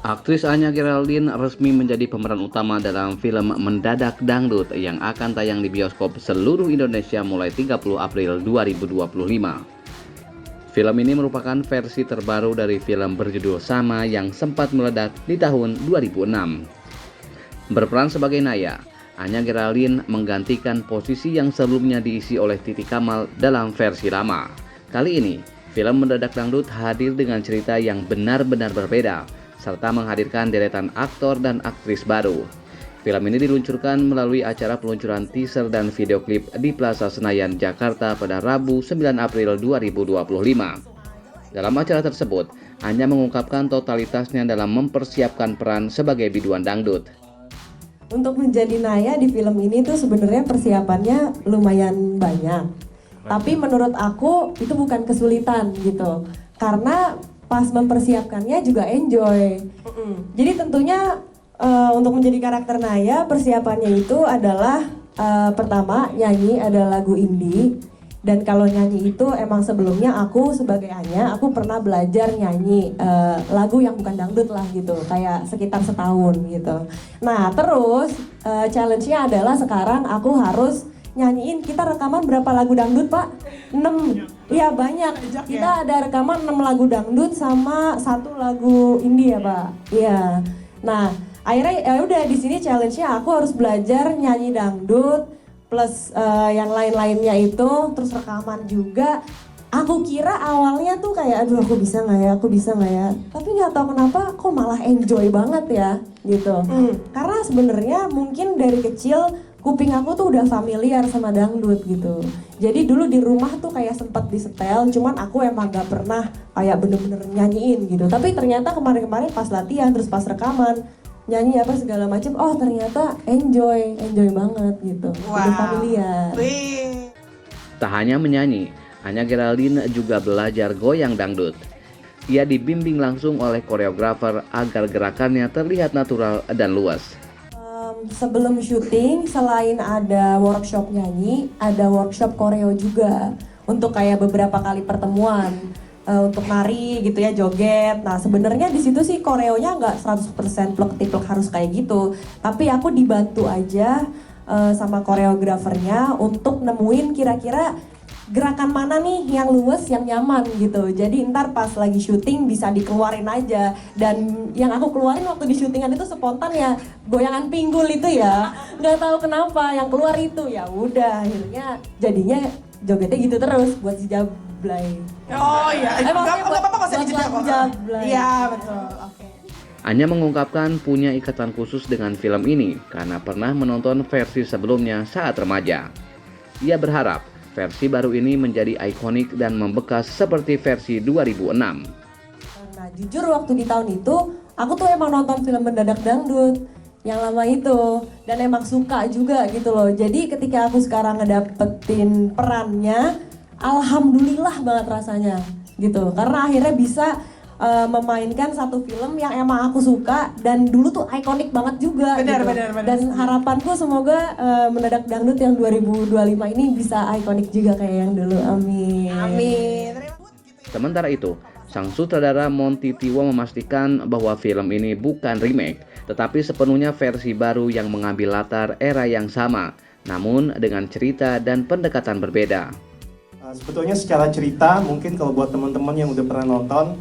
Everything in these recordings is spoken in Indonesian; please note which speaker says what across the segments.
Speaker 1: Aktris Anya Geraldine resmi menjadi pemeran utama dalam film Mendadak Dangdut yang akan tayang di bioskop seluruh Indonesia mulai 30 April 2025. Film ini merupakan versi terbaru dari film berjudul sama yang sempat meledak di tahun 2006. Berperan sebagai Naya, Anya Geraldine menggantikan posisi yang sebelumnya diisi oleh Titi Kamal dalam versi lama. Kali ini, film Mendadak Dangdut hadir dengan cerita yang benar-benar berbeda, serta menghadirkan deretan aktor dan aktris baru. Film ini diluncurkan melalui acara peluncuran teaser dan video klip di Plaza Senayan, Jakarta pada Rabu 9 April 2025. Dalam acara tersebut, Anya mengungkapkan totalitasnya dalam mempersiapkan peran sebagai biduan dangdut.
Speaker 2: Untuk menjadi Naya di film ini tuh sebenarnya persiapannya lumayan banyak. Tapi menurut aku itu bukan kesulitan gitu. Karena pas mempersiapkannya juga enjoy. Jadi tentunya untuk menjadi karakter Naya persiapannya itu adalah pertama nyanyi ada lagu indie. Dan kalau nyanyi itu emang sebelumnya aku sebagai Anya aku pernah belajar nyanyi lagu yang bukan dangdut lah gitu, kayak sekitar setahun gitu. Nah terus challenge-nya adalah sekarang aku harus nyanyiin, kita rekaman berapa lagu dangdut Pak? 6. Iya banyak. Kita ada rekaman 6 lagu dangdut sama 1 lagu indie ya Pak. Iya. Nah, akhirnya ya udah di sini challenge-nya aku harus belajar nyanyi dangdut plus yang lain-lainnya itu, terus rekaman juga. Aku kira awalnya tuh kayak aduh aku bisa nggak ya, tapi nggak tahu kenapa kok malah enjoy banget ya gitu. Karena sebenarnya mungkin dari kecil kuping aku tuh udah familiar sama dangdut gitu. Jadi dulu di rumah tuh kayak sempat disetel, cuman aku emang gak pernah kayak bener-bener nyanyiin gitu. Tapi ternyata kemarin-kemarin pas latihan terus pas rekaman nyanyi apa segala macam, oh ternyata enjoy banget gitu. Udah familiar.
Speaker 1: Tak hanya menyanyi, Anya Geraldine juga belajar goyang dangdut. Ia dibimbing langsung oleh koreografer agar gerakannya terlihat natural dan luas.
Speaker 2: Sebelum syuting, selain ada workshop nyanyi, ada workshop koreo juga untuk kayak beberapa kali pertemuan untuk nari gitu ya, joget. Nah sebenarnya di situ sih koreonya nggak 100% plek-tiplek harus kayak gitu, tapi aku dibantu aja sama koreografernya untuk nemuin kira-kira gerakan mana nih yang luwes, yang nyaman gitu. Jadi ntar pas lagi syuting bisa dikeluarin aja. Dan yang aku keluarin waktu di syutingan itu spontan ya, goyangan pinggul itu ya. Nggak tahu kenapa yang keluar itu, ya udah akhirnya jadinya jogetnya gitu terus buat si Jablay.
Speaker 3: Oh iya,
Speaker 2: maksudnya
Speaker 3: nggak apa-apa masih dijeda kok.
Speaker 2: Jablay.
Speaker 3: Iya betul, oke.
Speaker 1: Anya mengungkapkan punya ikatan khusus dengan film ini karena pernah menonton versi sebelumnya saat remaja. Ia berharap versi baru ini menjadi ikonik dan membekas seperti versi 2006.
Speaker 2: Nah jujur waktu di tahun itu, aku tuh emang nonton film Mendadak Dangdut yang lama itu. Dan emang suka juga gitu loh. Jadi ketika aku sekarang ngedapetin perannya, alhamdulillah banget rasanya gitu. Karena akhirnya bisa memainkan satu film yang emang aku suka dan dulu tuh ikonik banget juga.
Speaker 3: Benar.
Speaker 2: Dan harapanku semoga Mendadak Dangdut yang 2025 ini bisa ikonik juga kayak yang dulu. Amin.
Speaker 1: Sementara itu, sang sutradara Monty Tiwa memastikan bahwa film ini bukan remake, tetapi sepenuhnya versi baru yang mengambil latar era yang sama, namun dengan cerita dan pendekatan berbeda.
Speaker 4: Sebetulnya secara cerita, mungkin kalau buat teman-teman yang udah pernah nonton,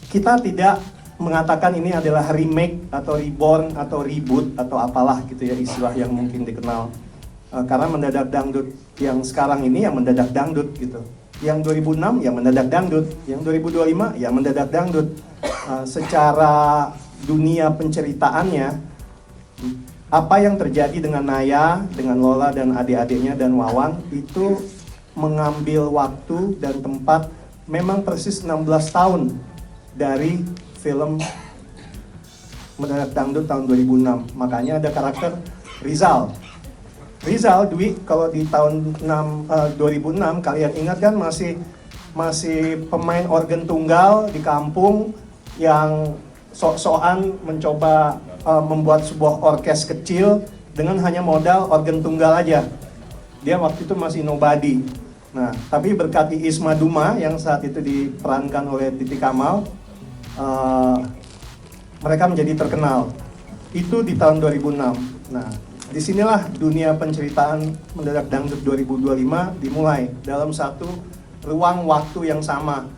Speaker 4: kita tidak mengatakan ini adalah remake atau reborn atau reboot atau apalah gitu ya istilah yang mungkin dikenal. Karena Mendadak Dangdut yang sekarang ini yang Mendadak Dangdut gitu. Yang 2006 ya Mendadak Dangdut, yang 2025 ya Mendadak Dangdut. Secara dunia penceritaannya, apa yang terjadi dengan Naya, dengan Lola dan adik-adiknya dan Wawan itu mengambil waktu dan tempat memang persis 16 tahun dari film Mendadak Dangdut tahun 2006. Makanya ada karakter Rizal. Rizal, Dwi, kalau di tahun 2006 kalian ingat kan masih pemain organ tunggal di kampung yang sok-sokan mencoba membuat sebuah orkes kecil dengan hanya modal organ tunggal aja. Dia waktu itu masih nobody. Nah, tapi berkati Isma Duma yang saat itu diperankan oleh Titi Kamal, mereka menjadi terkenal. Itu di tahun 2006. Nah, disinilah dunia penceritaan Mendadak Dangdut 2025 dimulai dalam satu ruang waktu yang sama,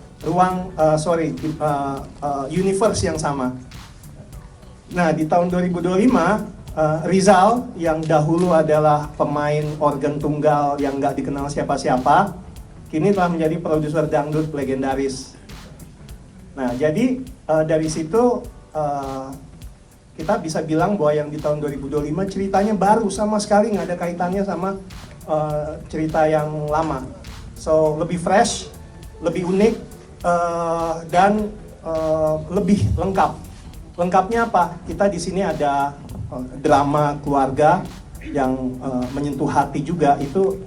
Speaker 4: universe yang sama. Nah, di tahun 2025 Rizal yang dahulu adalah pemain organ tunggal yang nggak dikenal siapa-siapa, kini telah menjadi produser dangdut legendaris. Nah, jadi dari situ kita bisa bilang bahwa yang di tahun 2025 ceritanya baru, sama sekali nggak ada kaitannya sama cerita yang lama. So, lebih fresh, lebih unik, dan lebih lengkap. Lengkapnya apa? Kita di sini ada drama keluarga yang menyentuh hati juga. Itu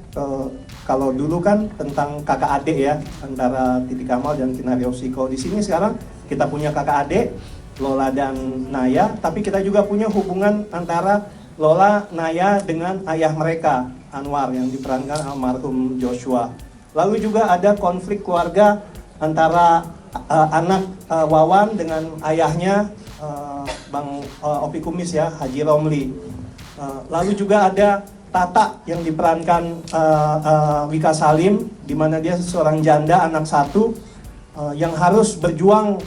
Speaker 4: kalau dulu kan tentang kakak adik ya, antara Titi Kamal dan Kinario Siko. Di sini sekarang kita punya kakak adik, Lola dan Naya, tapi kita juga punya hubungan antara Lola, Naya dengan ayah mereka, Anwar, yang diperankan almarhum Joshua. Lalu juga ada konflik keluarga antara anak Wawan dengan ayahnya, Bang Opi Kumis ya, Haji Romli. Lalu juga ada Tata yang diperankan Wika Salim, di mana dia seorang janda anak satu yang harus berjuang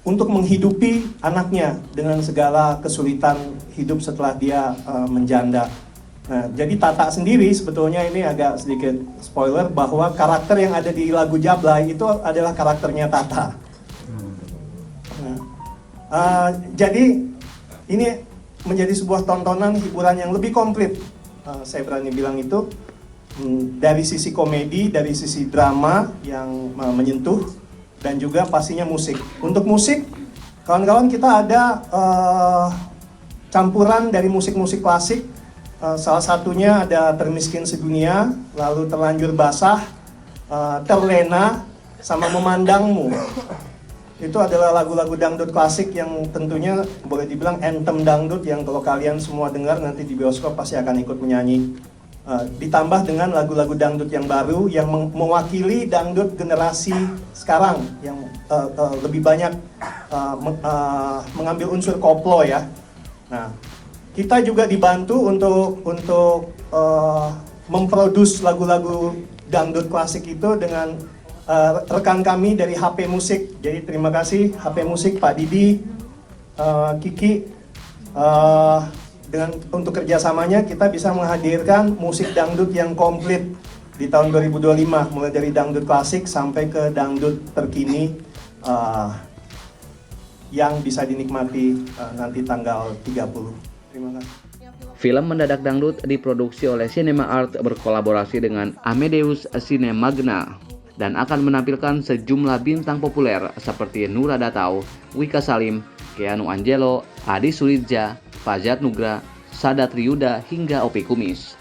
Speaker 4: untuk menghidupi anaknya dengan segala kesulitan hidup setelah dia menjanda. Nah, jadi Tata sendiri sebetulnya ini agak sedikit spoiler bahwa karakter yang ada di lagu Jablay itu adalah karakternya Tata. Jadi ini menjadi sebuah tontonan hiburan yang lebih komplit, saya berani bilang itu, dari sisi komedi, dari sisi drama yang menyentuh, dan juga pastinya musik. Untuk musik, kawan-kawan, kita ada campuran dari musik-musik klasik. Salah satunya ada Termiskin Sedunia, lalu Terlanjur Basah, Terlena, sama Memandangmu. Itu adalah lagu-lagu dangdut klasik yang tentunya boleh dibilang anthem dangdut yang kalau kalian semua dengar nanti di bioskop pasti akan ikut menyanyi. Ditambah dengan lagu-lagu dangdut yang baru yang mewakili dangdut generasi sekarang yang lebih banyak mengambil unsur koplo ya. Nah, kita juga dibantu untuk memproduksi lagu-lagu dangdut klasik itu dengan rekan kami dari HP Musik. Jadi terima kasih HP Musik, Pak Didi, Kiki. Untuk kerjasamanya kita bisa menghadirkan musik dangdut yang komplit di tahun 2025, mulai dari dangdut klasik sampai ke dangdut terkini yang bisa dinikmati nanti tanggal 30. Terima kasih.
Speaker 1: Film Mendadak Dangdut diproduksi oleh Cinema Art berkolaborasi dengan Amadeus Cinemagna dan akan menampilkan sejumlah bintang populer seperti Nura Datau, Wika Salim, Keanu Angelo, Adi Sulitja, Fajat Nugra, Sadat Riyuda hingga Opi Kumis.